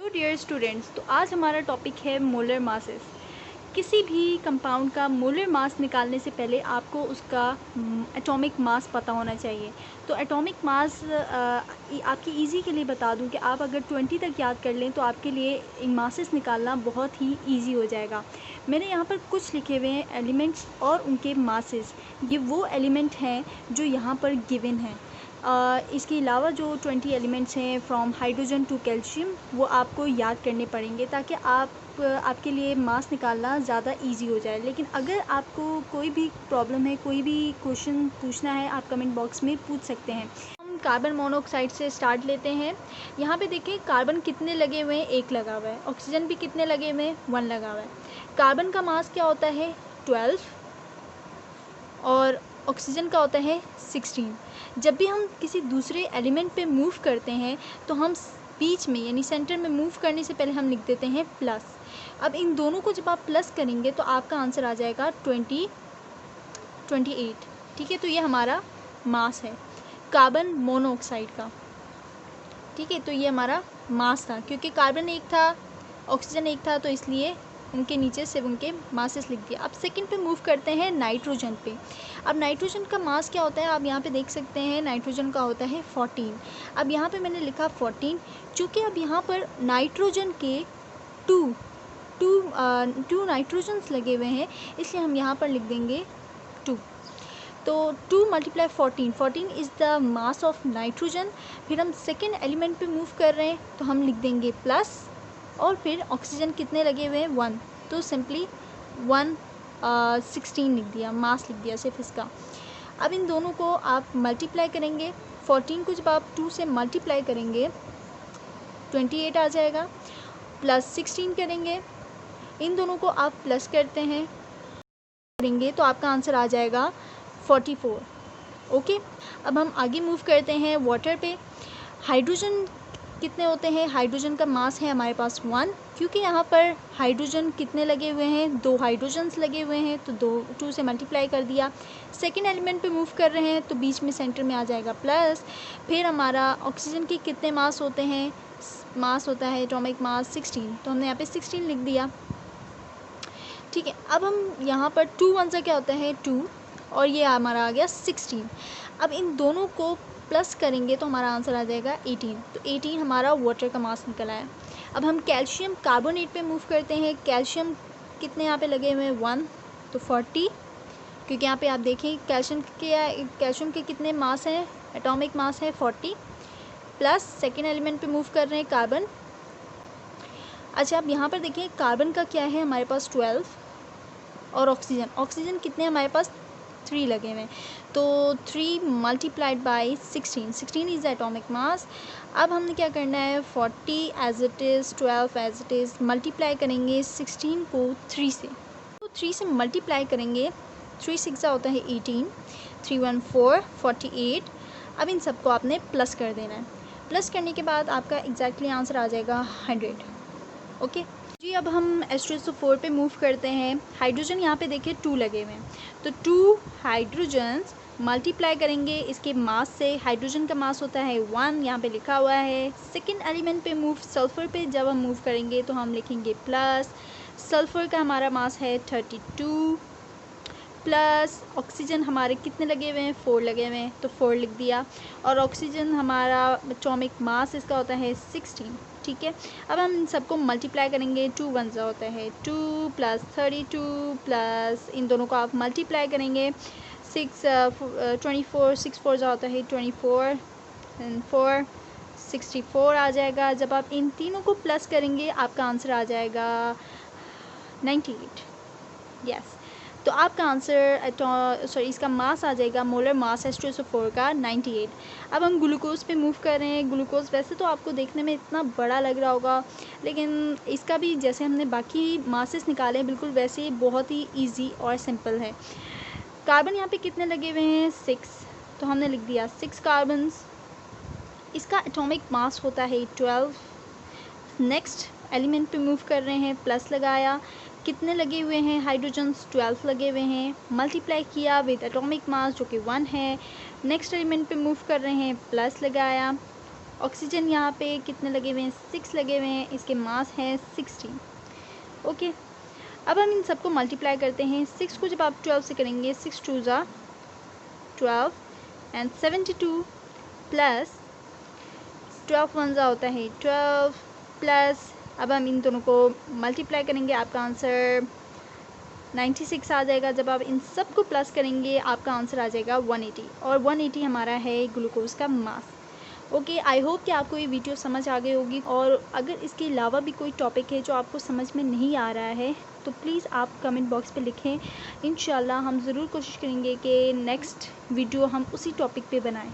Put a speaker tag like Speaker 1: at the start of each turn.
Speaker 1: तो dear students, तो आज हमारा टॉपिक है मोलर मासेस। किसी भी कंपाउंड का मोलर मास निकालने से पहले आपको उसका एटॉमिक मास पता होना चाहिए। तो एटॉमिक मास आपकी इजी के लिए बता दूं कि आप अगर 20 तक याद कर लें तो आपके लिए इन मासेस निकालना बहुत ही इजी हो जाएगा। मैंने यहाँ पर कुछ लिखे हुए हैं एलिमेंट्स और उनके मासेस। ये वो एलिमेंट हैं जो यहाँ पर गिवन हैं। इसके अलावा जो 20 एलिमेंट्स हैं फ्रॉम हाइड्रोजन टू कैल्शियम वो आपको याद करने पड़ेंगे ताकि आपके लिए मास निकालना ज़्यादा इजी हो जाए। लेकिन अगर आपको कोई भी प्रॉब्लम है, कोई भी क्वेश्चन पूछना है, आप कमेंट बॉक्स में पूछ सकते हैं। हम कार्बन मोनोऑक्साइड से स्टार्ट लेते हैं। यहाँ पे देखिए कार्बन कितने लगे हुए हैं, 1 लगा हुआ है। ऑक्सीजन भी कितने लगे हुए हैं, 1 लगा हुआ है। कार्बन का मास क्या होता है, 12 और ऑक्सीजन का होता है 16। जब भी हम किसी दूसरे एलिमेंट पे मूव करते हैं तो हम बीच में यानी सेंटर में मूव करने से पहले हम लिख देते हैं प्लस। अब इन दोनों को जब आप प्लस करेंगे तो आपका आंसर आ जाएगा 28। ठीक है, तो ये हमारा मास है कार्बन मोनोऑक्साइड का। ठीक है, तो ये हमारा मास था क्योंकि कार्बन 1 था, ऑक्सीजन 1 था, तो इसलिए उनके नीचे सिर्फ उनके मासेस लिख दिया। अब सेकंड पे मूव करते हैं नाइट्रोजन पे। अब नाइट्रोजन का मास क्या होता है, आप यहाँ पे देख सकते हैं नाइट्रोजन का होता है 14। अब यहाँ पे मैंने लिखा 14 चूँकि अब यहाँ पर नाइट्रोजन के टू नाइट्रोजन्स लगे हुए हैं इसलिए हम यहाँ पर लिख देंगे 2। तो 2 × 14 is the mass of nitrogen. फिर हम सेकेंड एलिमेंट पे मूव कर रहे हैं तो हम लिख देंगे प्लस, और फिर ऑक्सीजन कितने लगे हुए हैं, 1, तो सिंपली 16 लिख दिया, मास लिख दिया सिर्फ इसका। अब इन दोनों को आप मल्टीप्लाई करेंगे, 14 को जब आप 2 से मल्टीप्लाई करेंगे 28 आ जाएगा, प्लस 16 करेंगे, इन दोनों को आप प्लस करते हैं करेंगे तो आपका आंसर आ जाएगा 44। ओके, अब हम आगे मूव करते हैं वाटर पे। हाइड्रोजन कितने होते हैं, हाइड्रोजन का मास है हमारे पास 1, क्योंकि यहाँ पर हाइड्रोजन कितने लगे हुए हैं, 2 हाइड्रोजन्स लगे हुए हैं तो 2 से मल्टीप्लाई कर दिया। सेकेंड एलिमेंट पे मूव कर रहे हैं तो बीच में सेंटर में आ जाएगा प्लस। फिर हमारा ऑक्सीजन के कितने मास होते हैं, मास होता है एटॉमिक मास 16, तो हमने यहाँ पे 16 लिख दिया। ठीक है, अब हम यहाँ पर 2 1 से क्या होता है 2, और ये हमारा आ गया 16। अब इन दोनों को प्लस करेंगे तो हमारा आंसर आ जाएगा 18, तो 18 हमारा वाटर का मास निकला है। अब हम कैल्शियम कार्बोनेट पे मूव करते हैं। कैल्शियम कितने यहाँ पे लगे हुए हैं, 1, तो 40, क्योंकि यहाँ पे आप देखें कैल्शियम के कितने मास हैं, एटॉमिक मास है 40, प्लस सेकेंड एलिमेंट पे मूव कर रहे हैं कार्बन। अच्छा, अब यहाँ पर देखिए कार्बन का क्या है हमारे पास 12, और ऑक्सीजन कितने हमारे पास 3 लगे हुए हैं, तो 3 × 16 इज़ द एटॉमिक मास। अब हमने क्या करना है, 40 as it is, 12 as it is, multiply करेंगे 16 को 3 से, तो 3 से मल्टीप्लाई करेंगे, 3 6 होता है 18, 3 1 4 48। अब इन सबको आपने प्लस कर देना है। प्लस करने के बाद आपका एग्जैक्टली आंसर आ जाएगा 100। ओके जी, अब हम H2SO4 पे मूव करते हैं। हाइड्रोजन यहाँ पे देखिए 2 लगे हुए हैं, तो 2 हाइड्रोजन्स मल्टीप्लाई करेंगे इसके मास से। हाइड्रोजन का मास होता है 1, यहाँ पे लिखा हुआ है। सेकेंड एलिमेंट पे मूव, सल्फ़र पे जब हम मूव करेंगे तो हम लिखेंगे प्लस। सल्फ़र का हमारा मास है 32, प्लस ऑक्सीजन हमारे कितने लगे हुए हैं, 4 लगे हुए हैं, तो 4 लिख दिया। और ऑक्सीजन हमारा एटॉमिक मास इसका होता है 16। ठीक है, अब हम इन सबको मल्टीप्लाई करेंगे, 2 1 ज़ा होता है 2, प्लस 32, प्लस इन दोनों को आप मल्टीप्लाई करेंगे 24, 6 4 ज़ा होता है 24, एंड 4 64 आ जाएगा। जब आप इन तीनों को प्लस करेंगे आपका आंसर आ जाएगा 98। यस, तो आपका आंसर इसका मास आ जाएगा, मोलर मास H2SO4 का 98। अब हम ग्लूकोज पे मूव कर रहे हैं। ग्लूकोज वैसे तो आपको देखने में इतना बड़ा लग रहा होगा, लेकिन इसका भी जैसे हमने बाकी मासेस निकाले हैं बिल्कुल वैसे ही बहुत ही इजी और सिंपल है। कार्बन यहाँ पे कितने लगे हुए हैं, 6, तो हमने लिख दिया 6 कार्बन्स। इसका एटॉमिक मास होता है 12। नेक्स्ट एलिमेंट पे मूव कर रहे हैं, प्लस लगाया, कितने लगे हुए हैं हाइड्रोजन्स, 12 लगे हुए हैं, मल्टीप्लाई किया विद एटॉमिक मास जो कि 1 है। नेक्स्ट एलिमेंट पे मूव कर रहे हैं, प्लस लगाया, ऑक्सीजन यहाँ पे कितने लगे हुए हैं, 6 लगे हुए हैं, इसके मास है 16। ओके, अब हम इन सबको मल्टीप्लाई करते हैं। 6 को जब आप 12 से करेंगे, 6 2 ज़ा 12 एंड 72 प्लस 12 1 ज़ा होता है 12 प्लस, अब हम इन दोनों को मल्टीप्लाई करेंगे, आपका आंसर 96 आ जाएगा। जब आप इन सब को प्लस करेंगे आपका आंसर आ जाएगा 180, और 180 हमारा है ग्लूकोज़ का मास। ओके, आई होप कि आपको ये वीडियो समझ आ गई होगी, और अगर इसके अलावा भी कोई टॉपिक है जो आपको समझ में नहीं आ रहा है तो प्लीज़ आप कमेंट बॉक्स पे लिखें। इंशाल्लाह हम ज़रूर कोशिश करेंगे कि नेक्स्ट वीडियो हम उसी टॉपिक पे बनाएं।